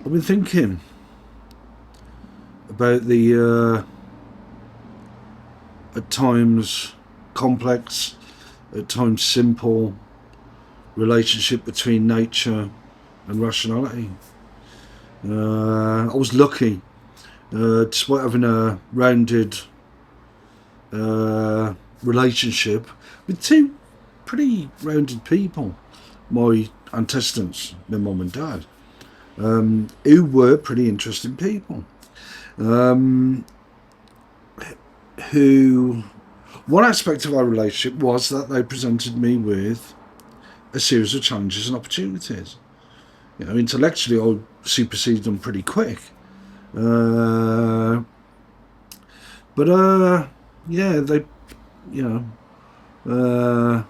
I've been thinking about the at times complex, at times simple relationship between nature and rationality. I was lucky, despite having a rounded relationship with two pretty rounded people, my antecedents, my mum and dad, who were pretty interesting people. Um, who, one aspect of our relationship was that they presented me with a series of challenges and opportunities. You know, intellectually, I superseded them pretty quick. Uh, but yeah, they, you know, uh,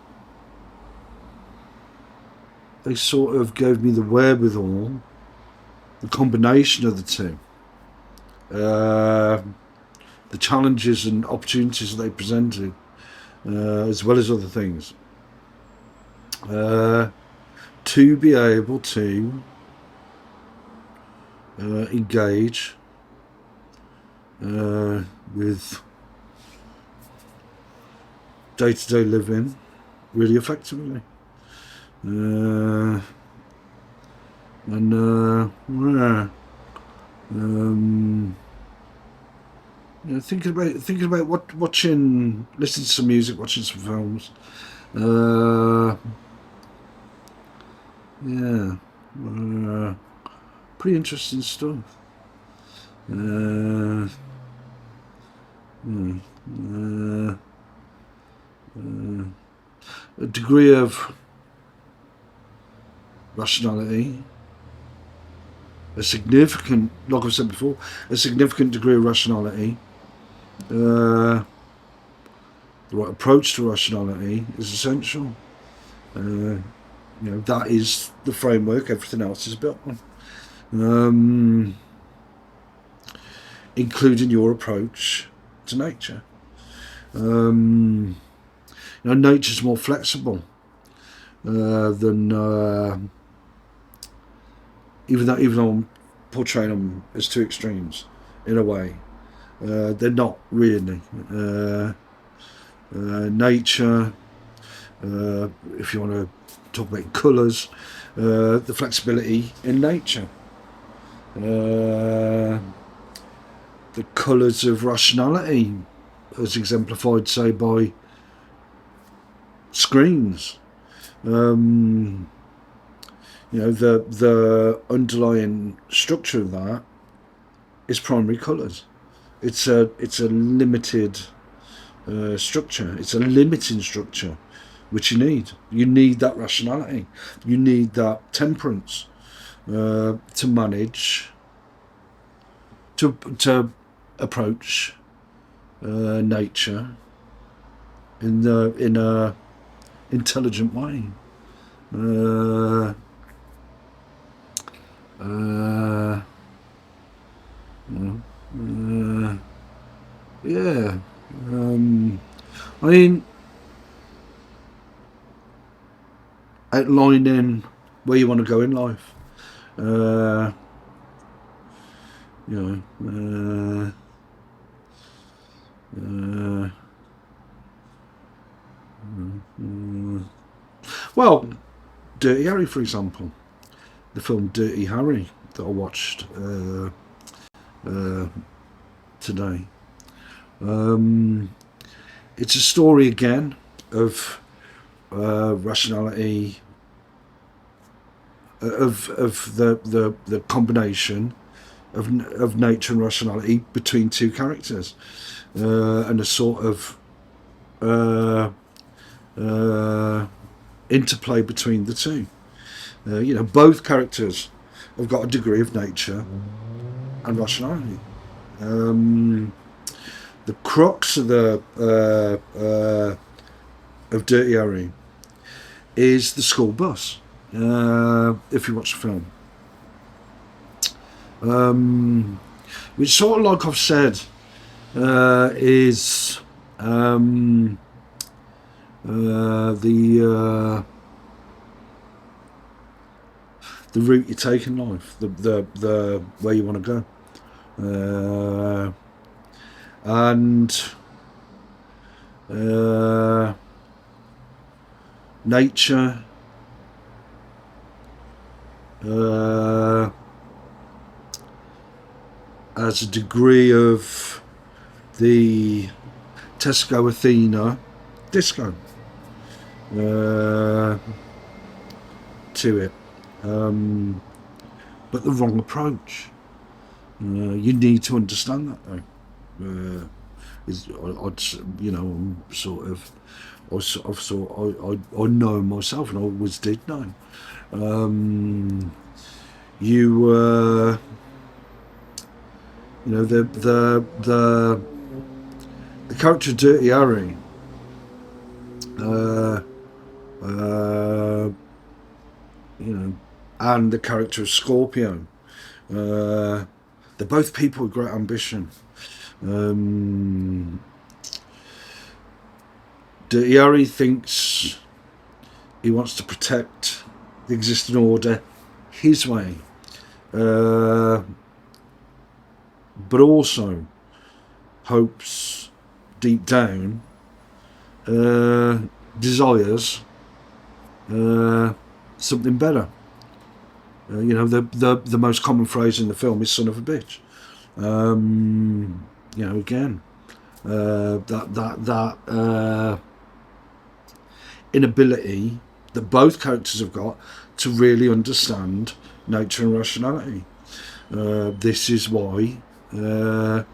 they sort of gave me the wherewithal, the combination of the two, uh, the challenges and opportunities that they presented, as well as other things, uh, to be able to engage with day-to-day living really effectively. And yeah, thinking about watching, listening to some music, watching some films. Yeah, pretty interesting stuff. Hmm, a degree of rationality, a significant, like I've said before, a significant degree of rationality. The right approach to rationality is essential. That is the framework everything else is built on, including your approach to nature. Nature's more flexible than even though I'm portraying them as two extremes in a way. They're not really. Nature, if you want to talk about colours, the flexibility in nature, the colours of rationality, as exemplified, say, by screens. The underlying structure of that is primary colours. It's a limited structure. It's a limiting structure, which you need. You need that rationality. You need that temperance to manage, to approach nature in a intelligent way. Yeah. I mean, outlining where you want to go in life. Uh, you know. Well, Dirty Harry, for example, the film Dirty Harry that I watched today. It's a story again of rationality, of the combination of nature and rationality between two characters, and a sort of interplay between the two. Both characters have got a degree of nature and rationality. The crux of of Dirty Harry is the school bus. If you watch the film, which sort of, like I've said, is the route you take in life, the where you want to go, and nature. As a degree of the Tesco Athena disco to it, but the wrong approach. You need to understand that though. I'm sort of, I know myself, and I always did know. The character Dirty Harry, and the character of Scorpio, they're both people with great ambition. Dirty Harry thinks he wants to protect the existing order his way, but also hopes deep down, desires something better. The most common phrase in the film is "son of a bitch." Again, that inability that both characters have got to really understand nature and rationality. This is why, it's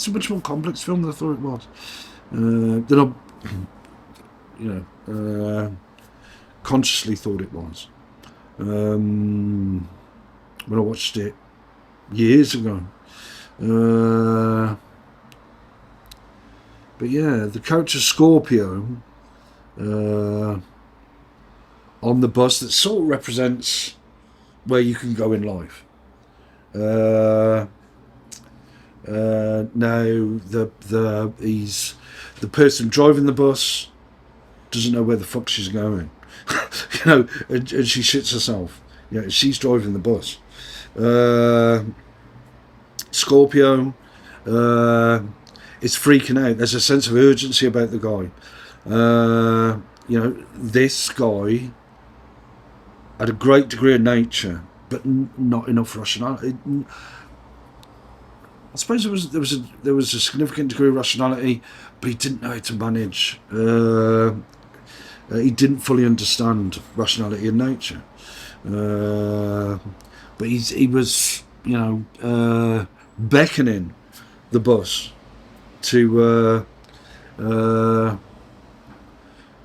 a much more complex film than I thought it was. Than I, consciously thought it was. When I watched it years ago. But yeah, the character Scorpio on the bus, that sort of represents where you can go in life. Now he's the person driving the bus doesn't know where the fuck she's going. And she shits herself. She's driving the bus. Scorpio is freaking out. There's a sense of urgency about the guy. This guy had a great degree of nature, but not enough rationality. I suppose there was a significant degree of rationality, but he didn't know how to manage. He didn't fully understand rationality in nature. But he was, beckoning the bus to,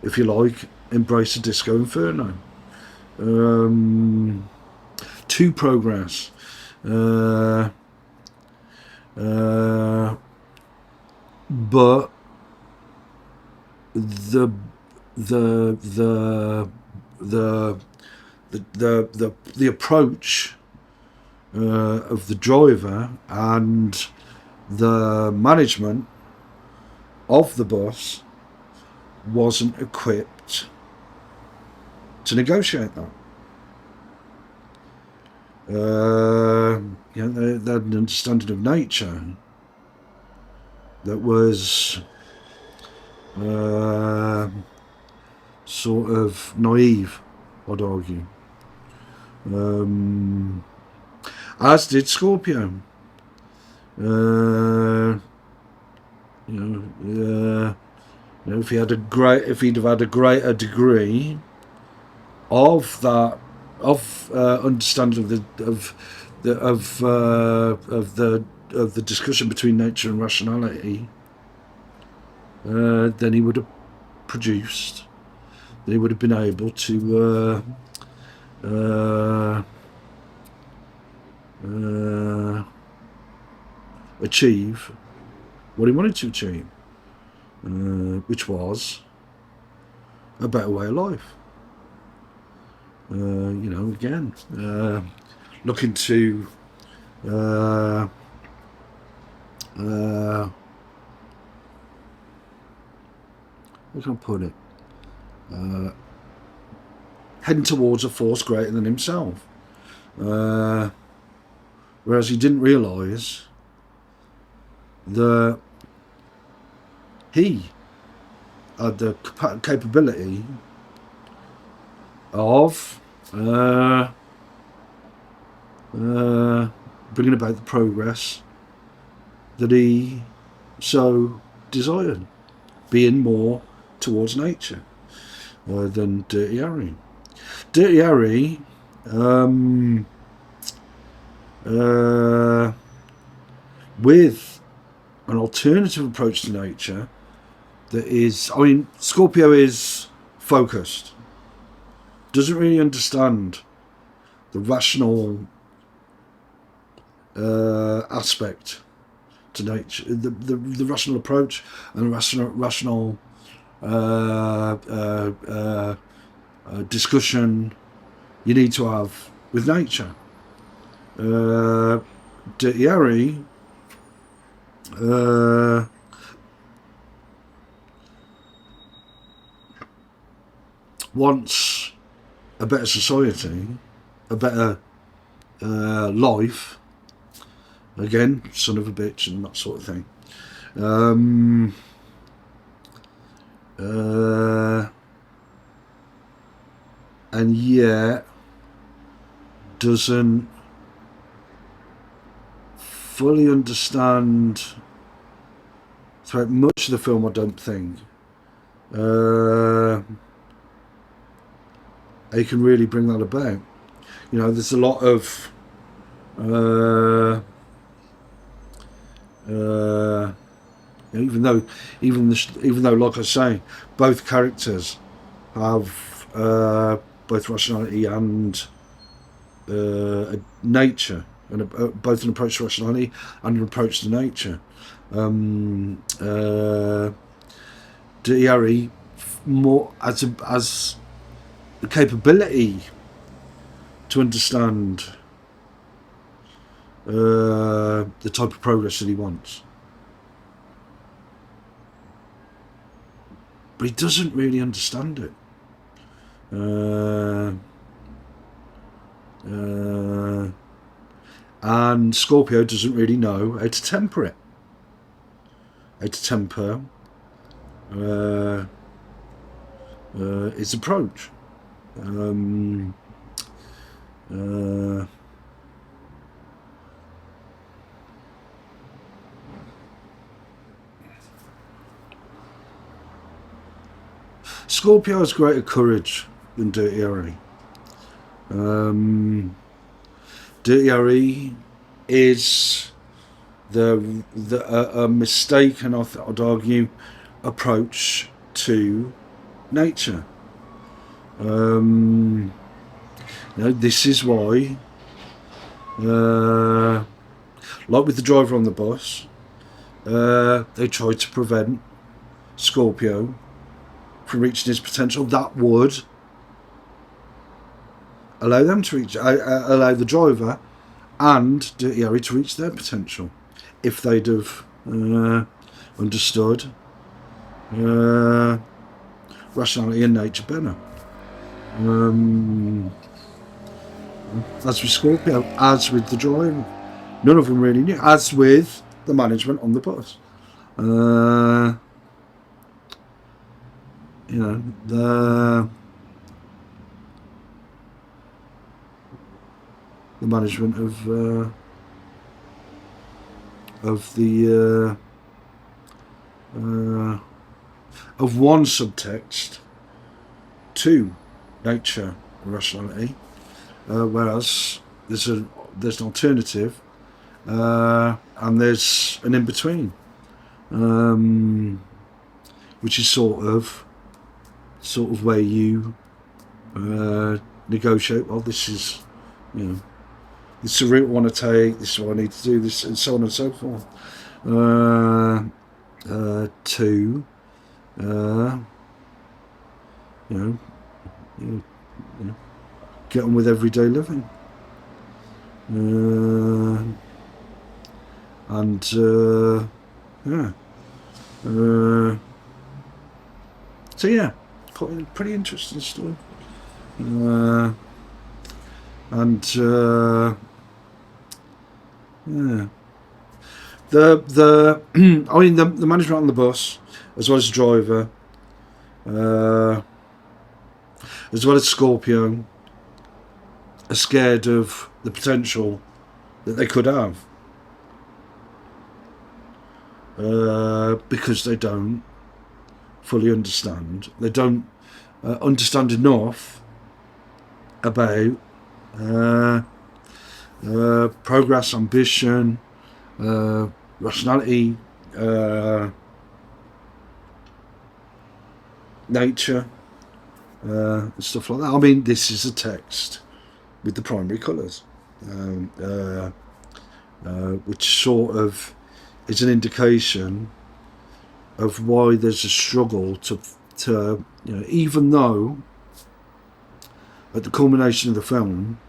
if you like, embrace a disco inferno. To progress. But the approach of the driver and the management of the bus wasn't equipped to negotiate that. They had an understanding of nature that was sort of naive, I'd argue. As did Scorpio. If he'd have had a greater degree of that, of understanding of the discussion between nature and rationality, then he would have produced. Then he would have been able to achieve what he wanted to achieve, which was a better way of life. Again, looking to how can I put it? Heading towards a force greater than himself. Whereas he didn't realise that he had the capability of bringing about the progress that he so desired, being more towards nature than Dirty Harry. Dirty Harry with an alternative approach to nature that is, I mean, Scorpio is focused, doesn't really understand the rational aspect to nature, the rational approach and the rational discussion you need to have with nature. Dirty Harry wants a better society, a better life. Again, son of a bitch and that sort of thing. And yet doesn't fully understand throughout much of the film, I don't think. He can really bring that about. You know, there's a lot of even though, like I say, both characters have both rationality and nature, and both an approach to rationality and an approach to nature. Dirty Harry more as the capability to understand the type of progress that he wants, but he doesn't really understand it. And Scorpio doesn't really know how to temper it, how to temper its approach. Scorpio has greater courage than Dirty Harry. Dirty Harry is a mistaken, I'd argue, approach to nature. You know, this is why, like with the driver on the bus, they tried to prevent Scorpio from reaching his potential. That would allow them to reach, allow the driver and Dirty Harry to reach their potential, if they'd have understood rationality and nature better. As with Scorpio, as with the driver, none of them really knew. As with the management on the bus, you know, the management of the of one subtext to nature and rationality, whereas there's an alternative, and there's an in between, which is sort of where you negotiate. Well, this is, you know, this is the route I want to take. This is what I need to do. This, and so on and so forth. To you know, get on with everyday living, and yeah, So yeah, quite a pretty interesting story. And yeah, the I mean the management on the bus, as well as the driver, as well as Scorpio, are scared of the potential that they could have, because they don't fully understand. They don't understand enough about progress, ambition, rationality, nature, and stuff like that. I mean, this is a text with the primary colours, which sort of is an indication of why there's a struggle to even though at the culmination of the film,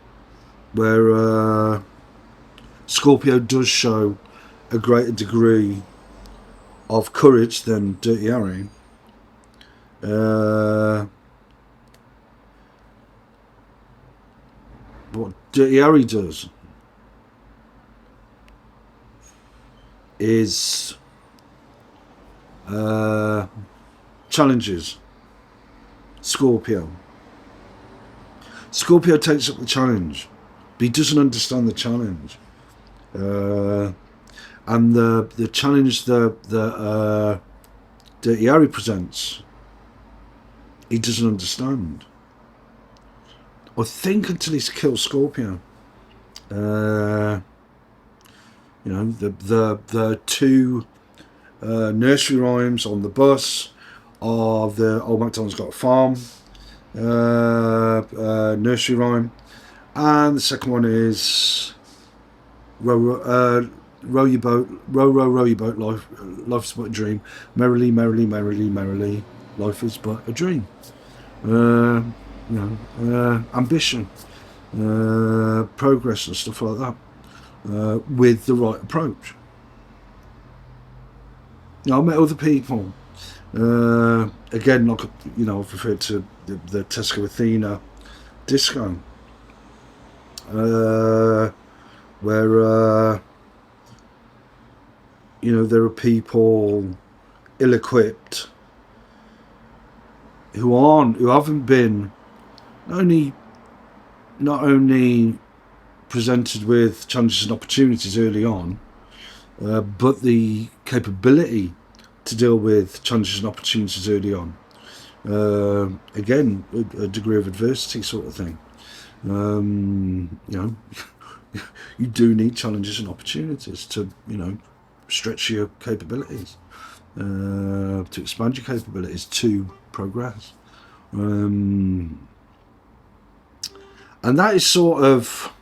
where Scorpio does show a greater degree of courage than Dirty Harry, what Dirty Harry does is challenges Scorpio. Scorpio takes up the challenge, but he doesn't understand the challenge. And the challenge that Dirty Harry presents, he doesn't understand. I think until he's killed Scorpio. The two nursery rhymes on the bus are the Old MacDonald's Got a Farm nursery rhyme, and the second one is row your boat, row your boat, life's but a dream, merrily, merrily, merrily, merrily, life is but a dream. Ambition, progress and stuff like that, with the right approach. I met other people, again, like, I've referred to the Tesco Athena disco, where there are people ill-equipped who haven't been not only presented with challenges and opportunities early on, but the capability to deal with challenges and opportunities early on. Again, a degree of adversity sort of thing. You do need challenges and opportunities to, stretch your capabilities, to expand your capabilities, to progress. And that is sort of,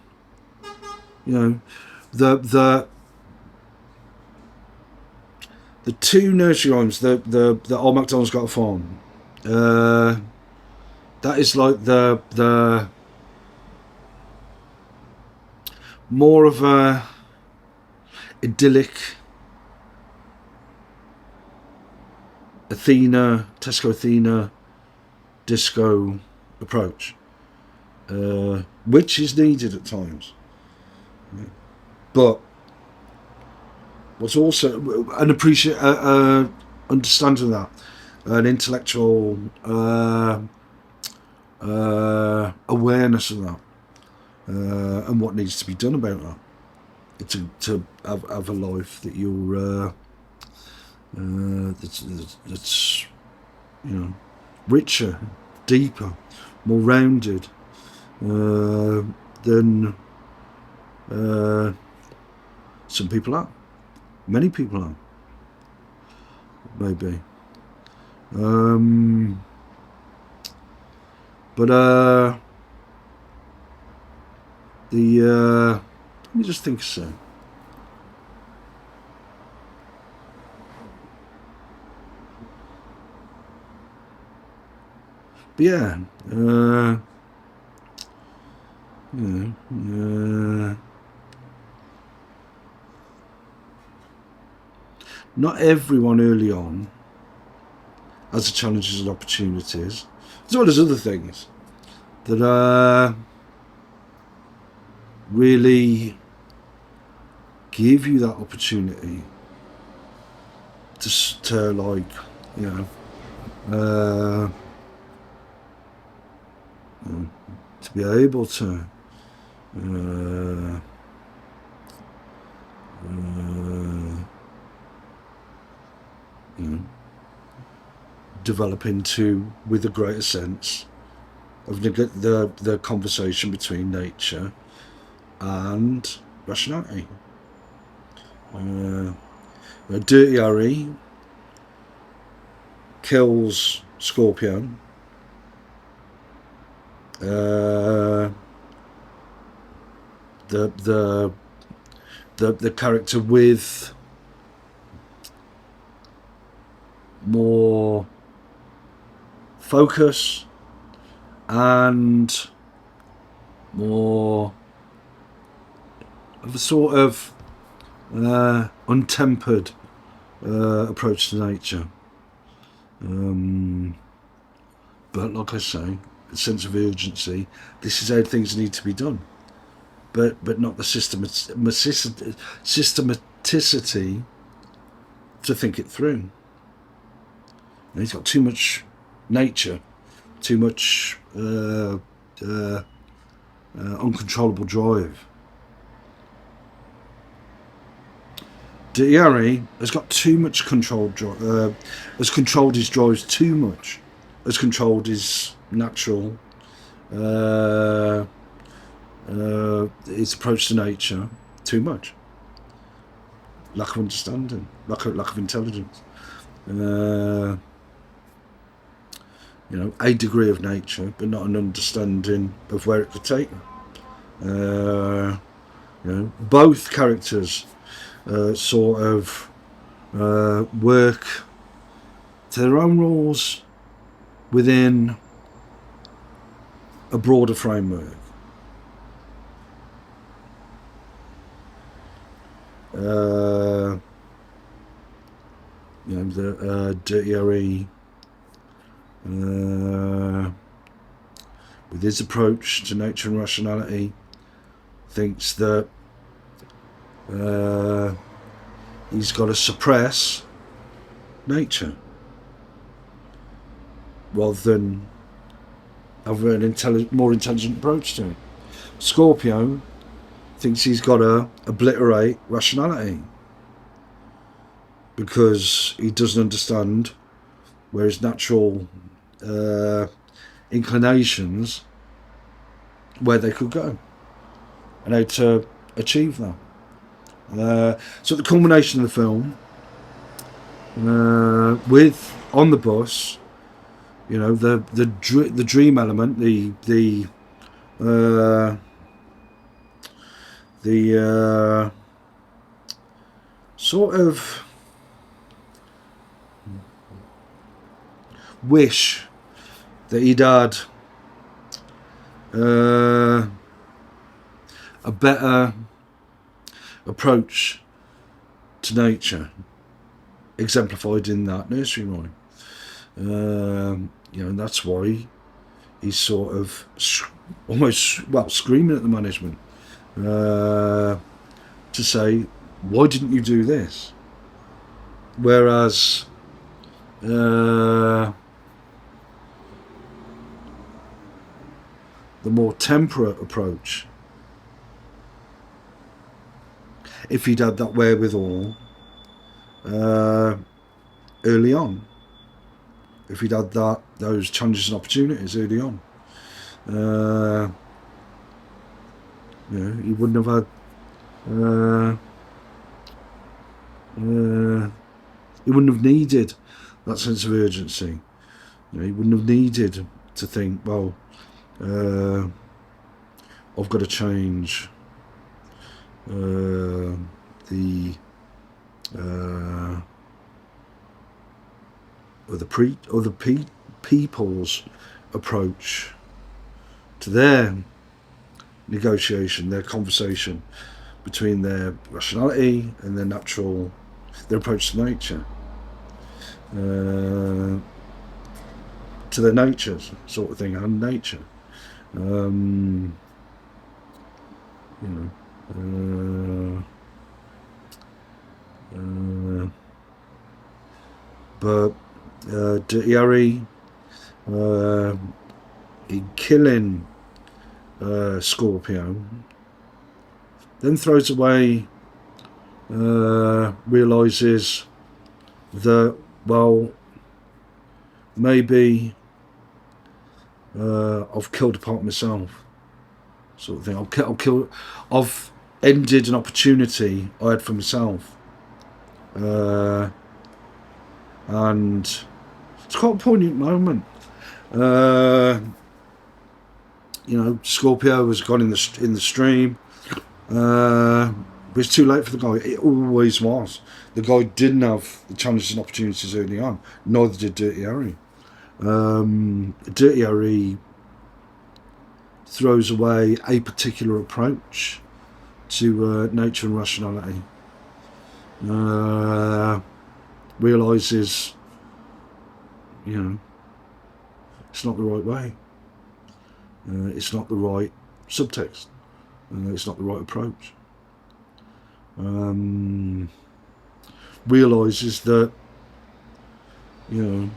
the two nursery rhymes, the Old MacDonald's Got a Farm, that is like the more of a idyllic Tesco Athena disco approach, which is needed at times. But what's also an understanding of that, an intellectual awareness of that, and what needs to be done about that, to have a life that you're that's richer, deeper, more rounded than some people are. Many people are, maybe. But let me just think a sec. But yeah, not everyone early on as the challenges and opportunities, as well as other things that really give you that opportunity to like, you know, to be able to you know, develop into with a greater sense of the conversation between nature and rationality. Dirty Harry kills Scorpio. The character with more focus and more of a sort of untempered approach to nature. But like I say, a sense of urgency. This is how things need to be done, but not the systematicity to think it through. And he's got too much nature, too much uncontrollable drive. Diary has got too much controlled has controlled his drives too much, has controlled his natural his approach to nature too much. Lack of understanding, lack of intelligence. You know, a degree of nature, but not an understanding of where it could take them. You know, both characters sort of work to their own rules within a broader framework. You know, the Dirty Harry, with his approach to nature and rationality, thinks that he's got to suppress nature rather than have an more intelligent approach to it. Scorpio thinks he's got to obliterate rationality because he doesn't understand where his natural inclinations, where they could go and how to achieve that. So the culmination of the film, with on the bus, you know, the dream element, the sort of wish that he'd had a better approach to nature, exemplified in that nursery rhyme. You know, and that's why he's sort of almost, well, screaming at the management to say, why didn't you do this? Whereas the more temperate approach, if he'd had that wherewithal early on, if he'd had those challenges and opportunities early on, you know, he wouldn't have had he wouldn't have needed that sense of urgency. You know, he wouldn't have needed to think, well, I've got to change people's approach to their negotiation, their conversation between their rationality and their approach to nature. to their natures, sort of thing, and nature. You know, but Dirty Harry, in killing Scorpio, then throws away, realises that, well, maybe I've killed a part of myself, sort of thing. I've ended an opportunity I had for myself, and it's quite a poignant moment. Scorpio has gone in the stream. But it's too late for the guy. It always was. The guy didn't have the challenges and opportunities early on. Neither did Dirty Harry. Dirty Harry throws away a particular approach to nature and rationality. Realises, it's not the right way. It's not the right subtext. It's not the right approach. Realises that, in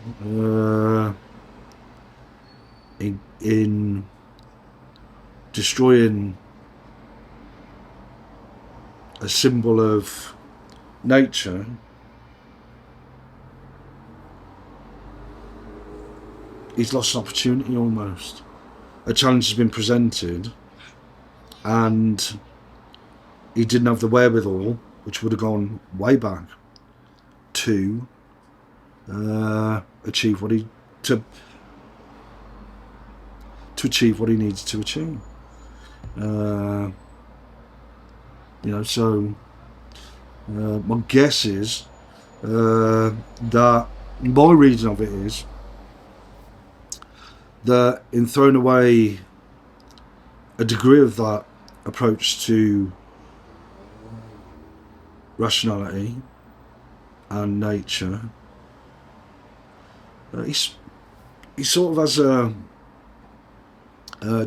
destroying a symbol of nature, he's lost an opportunity almost. A challenge has been presented, and he didn't have the wherewithal, which would have gone way back, to achieve what he achieve what he needed to achieve. So my guess is that my reading of it is that in throwing away a degree of that approach to rationality and nature, he sort of has a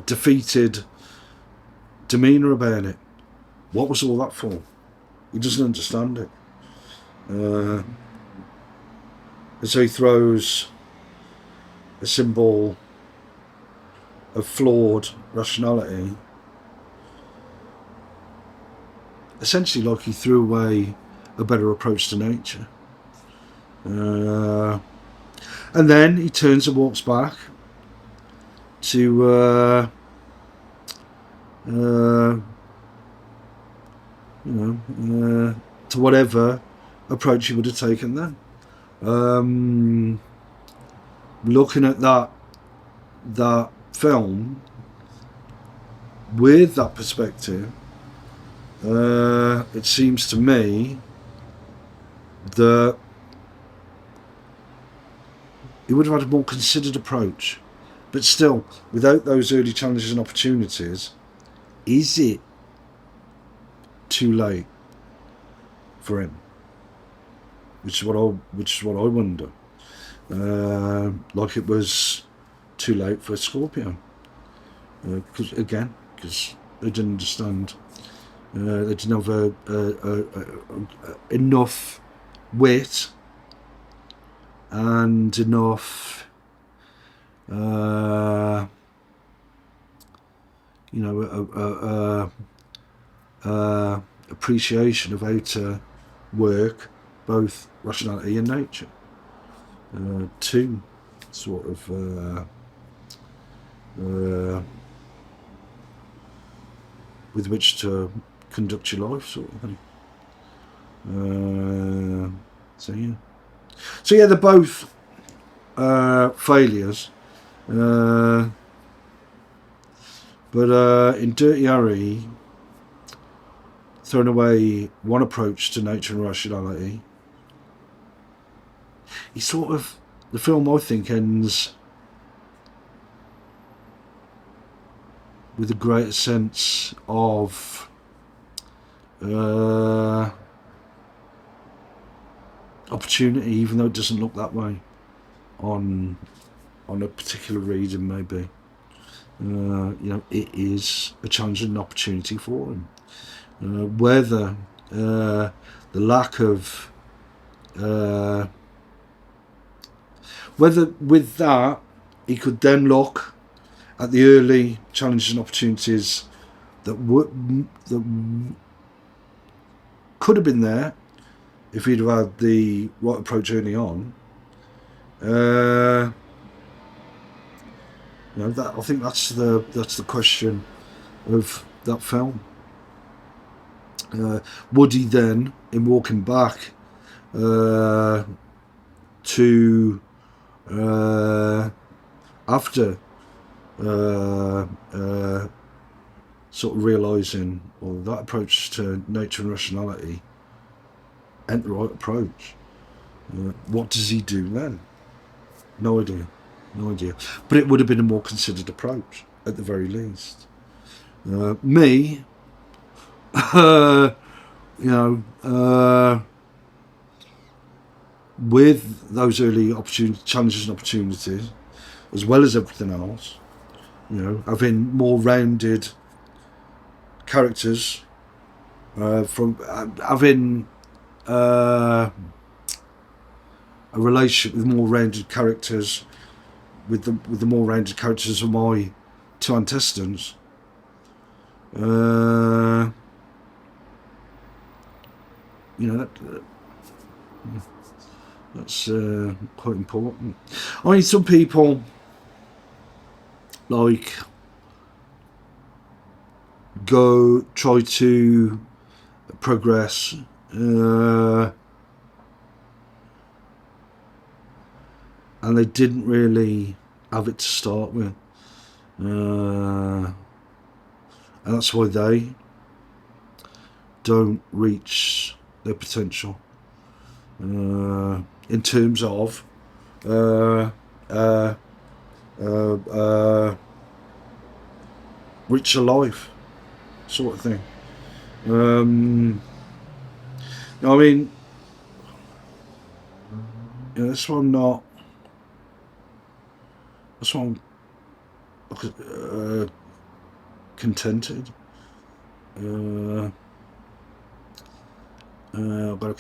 defeated demeanour about it. What was all that for? He doesn't understand it. And so he throws a symbol of flawed rationality, essentially like he threw away a better approach to nature. And then he turns and walks back to to whatever approach he would have taken then. Looking at that film with that perspective, it seems to me that he would have had a more considered approach. But still, without those early challenges and opportunities, is it too late for him? Which is what I wonder. Like it was too late for Scorpio, because they didn't understand. They didn't have enough wit and enough appreciation of how to work both rationality and nature to sort of with which to conduct your life, sort of thing. So yeah, they're both failures. But in Dirty Harry, throwing away one approach to nature and rationality, the film, I think, ends with a greater sense of opportunity, even though it doesn't look that way on on a particular reading, maybe. It is a challenge and an opportunity for him. Whether the lack of whether with that he could then look at the early challenges and opportunities that could have been there if he'd have had the right approach early on. That I think that's the question of that film. Would he then, in walking back to after sort of realising, or that approach to nature and rationality ain't the right approach, what does he do then? No idea. But it would have been a more considered approach, at the very least. Me, with those early challenges and opportunities, as well as everything else, having more rounded characters, from having a relationship with more rounded characters, with the more rounded characters of my two antecedents. That's quite important. I mean, some people try to progress and they didn't really have it to start with, and that's why they don't reach their potential in terms of richer life, sort of thing. I mean, that's why I'm not. That's why I'm contented. I've got a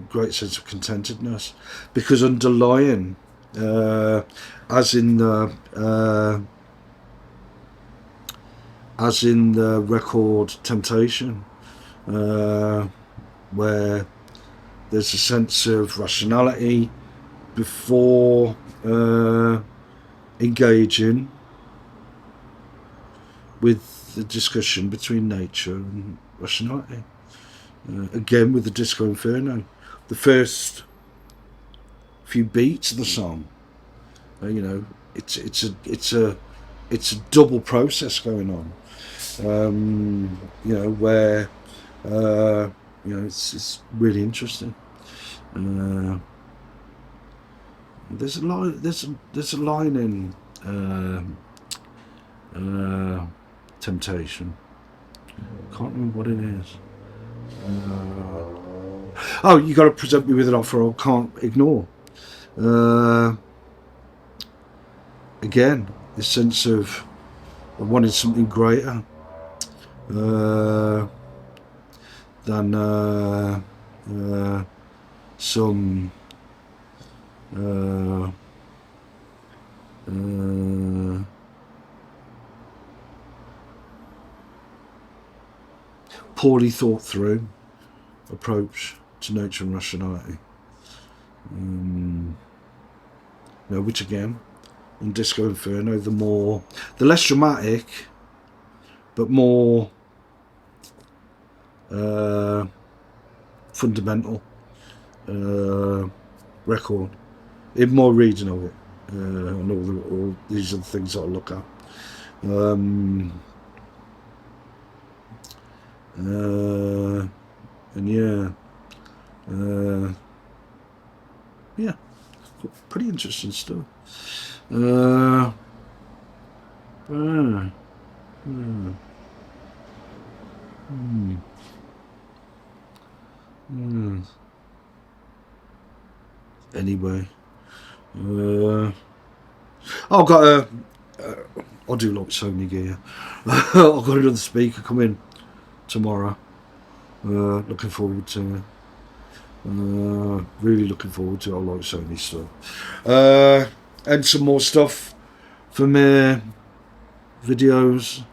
great sense of contentedness, because underlying, as in the record Temptation, where there's a sense of rationality before engaging with the discussion between nature and rationality. Again, with the Disco Inferno, the first few beats of the song, it's a double process going on. Where it's really interesting. There's a line in Temptation. Can't remember what it is. You got to present me with an offer I can't ignore. Again, this sense of wanting something greater than some poorly thought through approach to nature and rationality. Which again, in Disco Inferno, the less dramatic, but more fundamental record, in my reading of it, and all these are the things that I look at. Pretty interesting stuff. Anyway, I've got a. I do like Sony gear. I've got another speaker coming tomorrow. Looking forward to it. Really looking forward to it. I like Sony stuff. And some more stuff for me. Videos.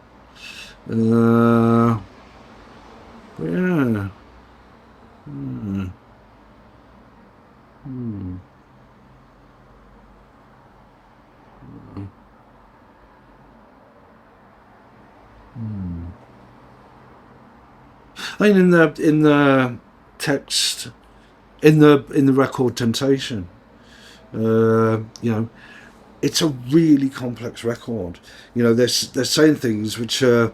Yeah. Mm. Mm. Mm. I mean, in the text, in the record Temptation, you know, it's a really complex record. You know, they're saying things which are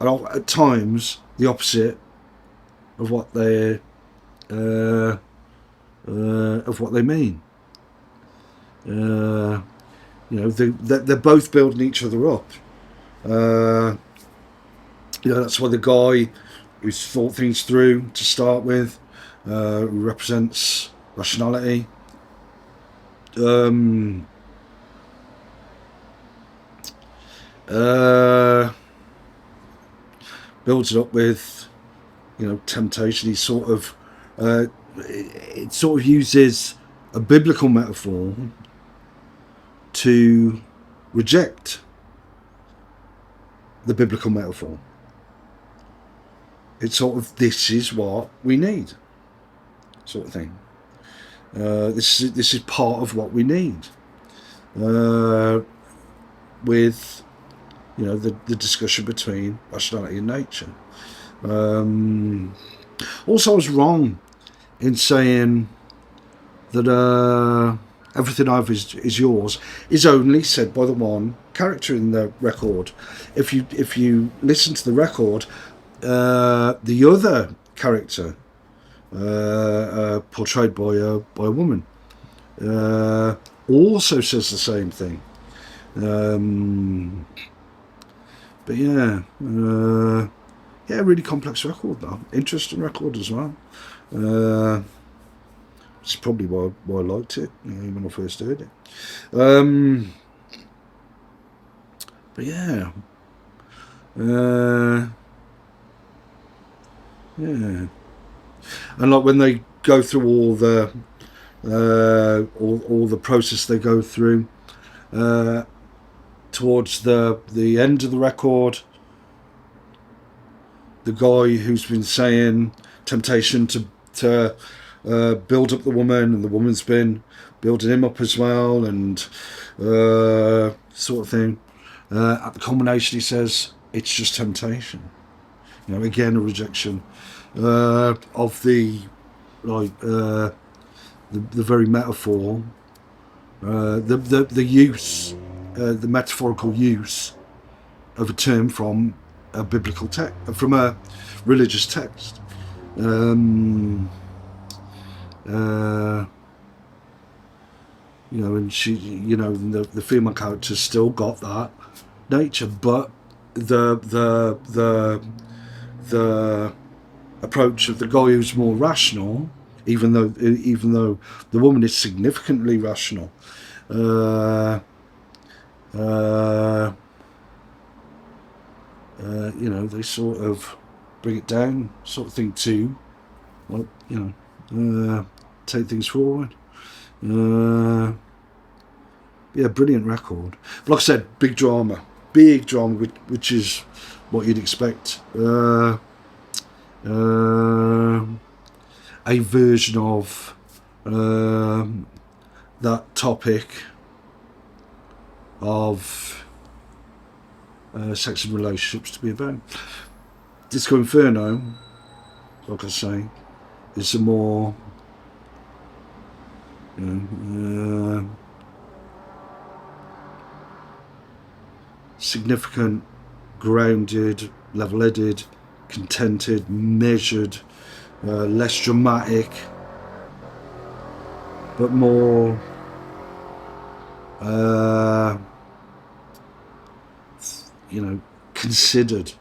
at times the opposite of what they of what they mean. You know, they're both building each other up. You know, that's why the guy who's thought things through to start with, who represents rationality. Uh, Builds it up with, you know, temptation. He sort of, it sort of uses a biblical metaphor to reject the biblical metaphor. It's sort of, this is what we need, sort of thing. This is part of what we need. With, you know, the discussion between rationality and nature. Also, I was wrong in saying that everything I've is yours is only said by the one character in the record. If you listen to the record, the other character, portrayed by a woman, also says the same thing. But yeah, really complex record though. Interesting record as well. It's probably why I liked it, you know, when I first heard it. But yeah, yeah, and like when they go through all the all the process they go through towards the end of the record, the guy who's been saying temptation to build up the woman, and the woman's been building him up as well, and sort of thing. At the culmination, he says it's just temptation. You know, again a rejection of the the very metaphor, the use, the metaphorical use of a term from a biblical text, from a religious text. You know, and she, you know, the female character's still got that nature, but the approach of the guy who's more rational, even though the woman is significantly rational, you know, they sort of bring it down, sort of thing, to, well, you know, take things forward. Yeah, brilliant record. But like I said, big drama, which is what you'd expect. A version of that topic of sex and relationships to be about. Disco Inferno, like I say, is a more, you know, significant, grounded, level-headed, contented, measured, less dramatic, but more you know, considered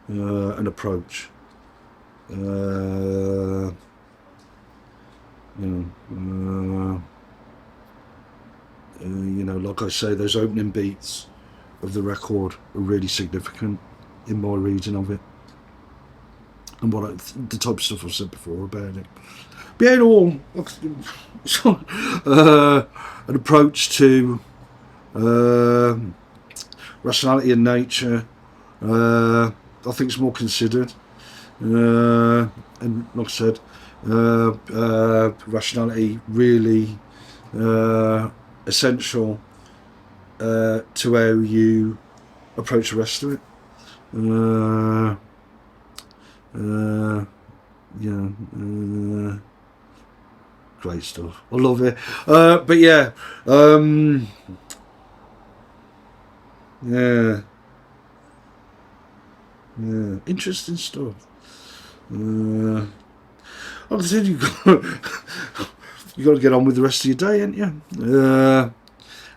an approach. You you know, like I say, those opening beats of the record are really significant in my reading of it, and the type of stuff I've said before about it. But yeah, all an approach to rationality and nature. I think it's more considered, and like I said, rationality really essential to how you approach the rest of it. Yeah, great stuff. I love it. But yeah, yeah, interesting stuff. Like I said, you got to get on with the rest of your day, ain't you?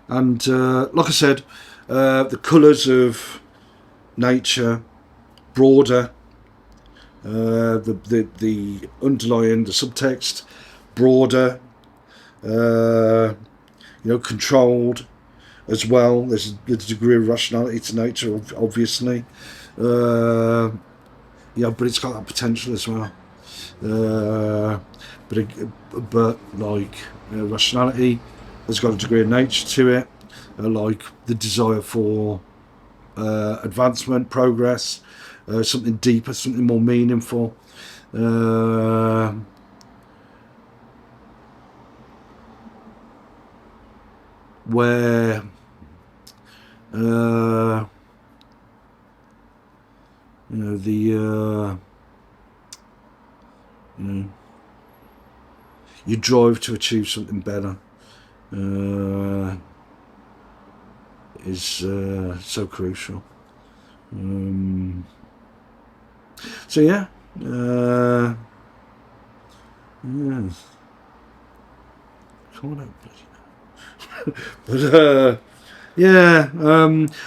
And like I said, the colours of nature, broader, the underlying, the subtext, broader, controlled as well. There's a degree of rationality to nature, obviously. But it's got that potential as well. But rationality has got a degree of nature to it, like the desire for advancement, progress, something deeper, something more meaningful. Where you drive to achieve something better is so crucial. So yeah, but yeah,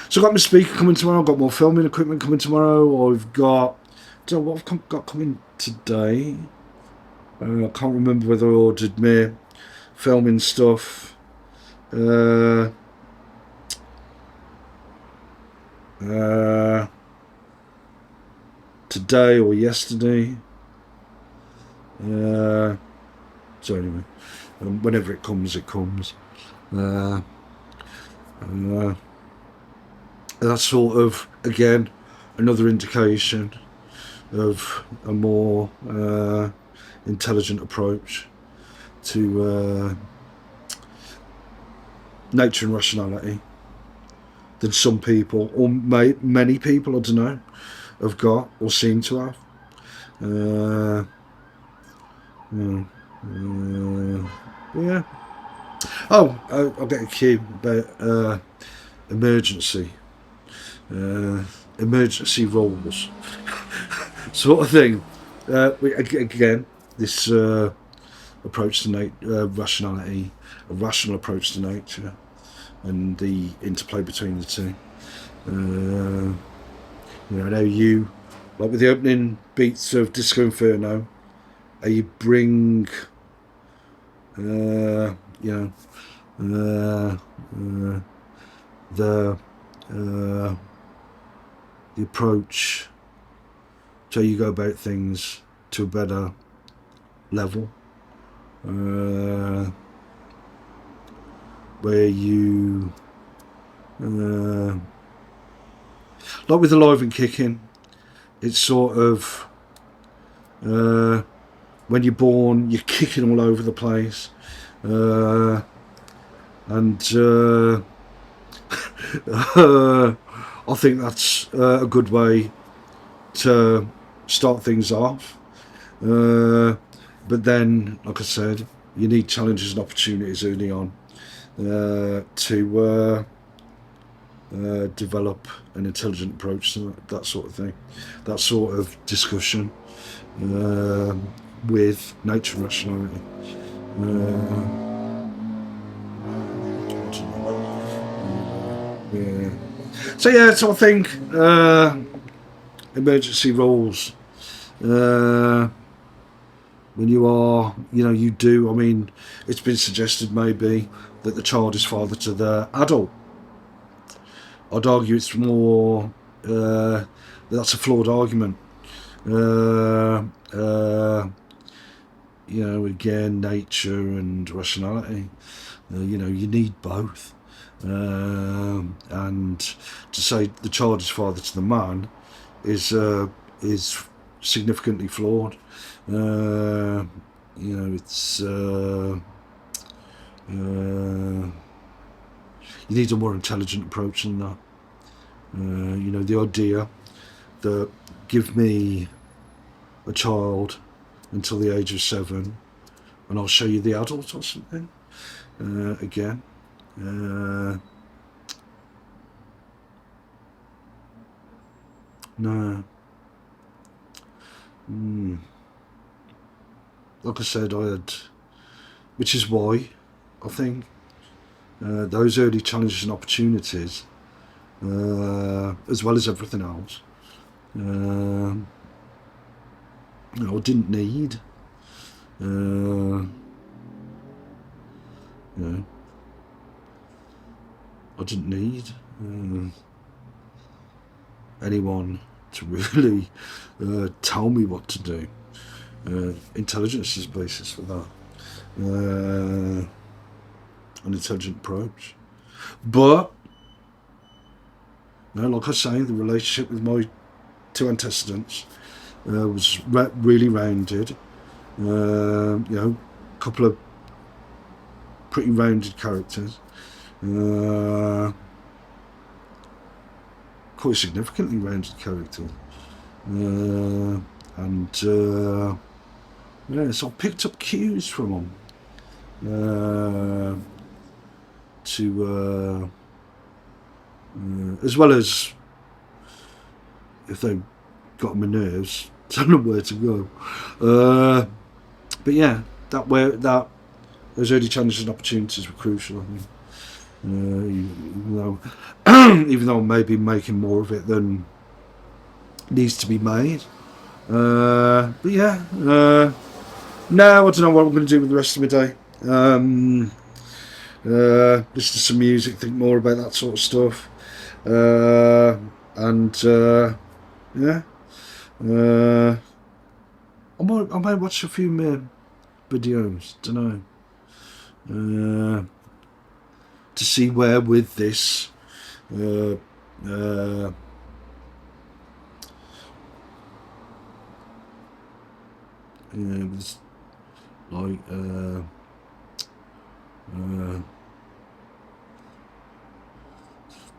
so I've got my speaker coming tomorrow. I've got more filming equipment coming tomorrow. I've got, I don't know what I've got coming today. I can't remember whether I ordered my filming stuff. Today or yesterday. So anyway, whenever it comes, it comes. That's sort of, again, another indication of a more intelligent approach to nature and rationality than some people, or many people, I don't know, have got or seem to have. Yeah. Oh, I'll get a cue about emergency roles sort of thing. Again, this approach to rationality, a rational approach to nature, and the interplay between the two. How you, like with the opening beats of Disco Inferno, how you bring the approach to how you go about things to a better level, where you like with Alive and Kicking, it's sort of when you're born, you're kicking all over the place, and I think that's a good way to start things off. But then, like I said, you need challenges and opportunities early on to develop an intelligent approach to that sort of thing, that sort of discussion with nature and rationality. Yeah. So yeah, so I think emergency roles when you are, you do. I mean, it's been suggested maybe that the child is father to the adult. I'd argue it's more. That's a flawed argument. Again, nature and rationality. You need both. And to say the child is father to the man is significantly flawed. It's you need a more intelligent approach than that. The idea that give me a child until the age of 7 and I'll show you the adult or something. Again. No. Like I said, which is why I think those early challenges and opportunities, as well as everything else, I didn't need. I didn't need anyone to really tell me what to do. Intelligence is the basis for that. An intelligent approach. But, like I say, the relationship with my 2 antecedents was really rounded. A couple of pretty rounded characters. Quite significantly rounded characters. So I picked up cues from them. To as well as if they got my nerves, tell them where to go. But yeah, those early challenges and opportunities were crucial, I think. Even though I may be making more of it than needs to be made. But yeah, now I don't know what I'm going to do with the rest of my day. Listen to some music, think more about that sort of stuff, yeah. I might watch a few more videos. Don't know. To see where with this. Like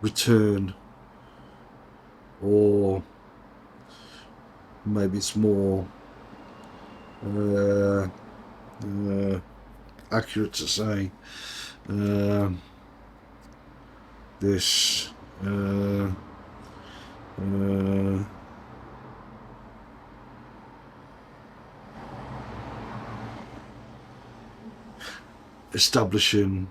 return, or maybe it's more accurate to say this establishing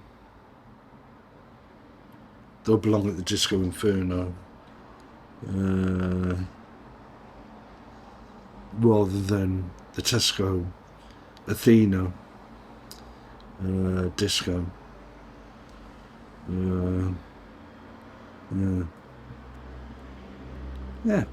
they'll belong at the Disco Inferno rather than the Tesco Athena disco. Yeah.